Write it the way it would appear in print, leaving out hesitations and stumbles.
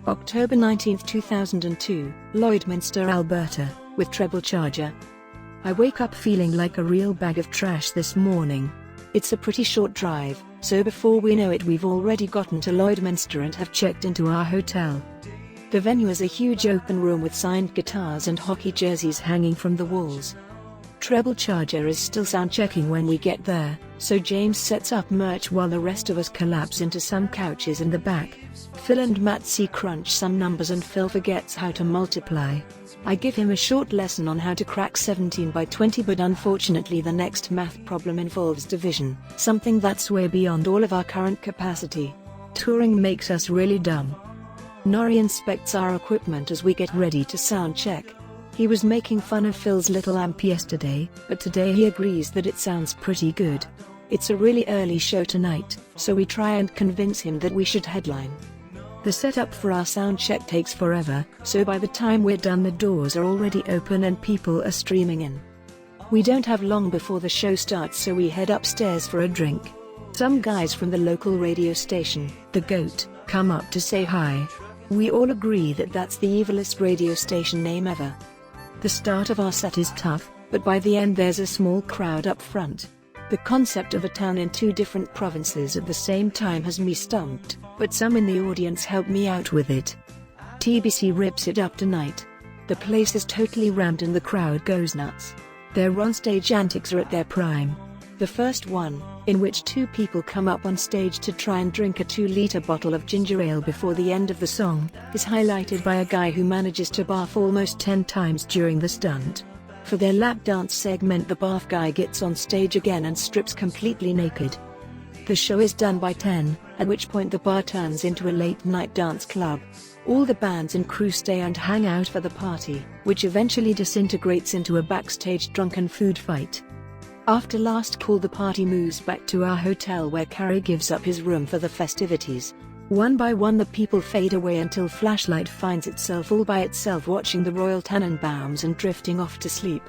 October 19, 2002, Lloydminster, Alberta, with Treble charger. I wake up feeling like a real bag of trash this morning. It's a pretty short drive, so before we know it we've already gotten to Lloydminster and have checked into our hotel. The venue is a huge open room with signed guitars and hockey jerseys hanging from the walls. Treble charger is still sound checking when we get there, so James sets up merch while the rest of us collapse into some couches in the back. Phil and Matt crunch some numbers and Phil forgets how to multiply. I give him a short lesson on how to crack 17 by 20, but unfortunately the next math problem involves division, something that's way beyond all of our current capacity. Touring makes us really dumb. Nori inspects our equipment as we get ready to sound check. He was making fun of Phil's little amp yesterday, but today he agrees that it sounds pretty good. It's a really early show tonight, so we try and convince him that we should headline. The setup for our sound check takes forever, so by the time we're done the doors are already open and people are streaming in. We don't have long before the show starts, so we head upstairs for a drink. Some guys from the local radio station, The Goat, come up to say hi. We all agree that that's the evilest radio station name ever. The start of our set is tough, but by the end there's a small crowd up front. The concept of a town in two different provinces at the same time has me stumped, but some in the audience help me out with it. TBC rips it up tonight. The place is totally rammed and the crowd goes nuts. Their onstage antics are at their prime. The first one, in which two people come up on stage to try and drink a 2-liter bottle of ginger ale before the end of the song, is highlighted by a guy who manages to barf almost 10 times during the stunt. For their lap dance segment, the barf guy gets on stage again and strips completely naked. The show is done by 10, at which point the bar turns into a late-night dance club. All the bands and crew stay and hang out for the party, which eventually disintegrates into a backstage drunken food fight. After last call, the party moves back to our hotel where Carrie gives up his room for the festivities. One by one the people fade away until Flashlight finds itself all by itself watching the Royal Tenenbaums and drifting off to sleep.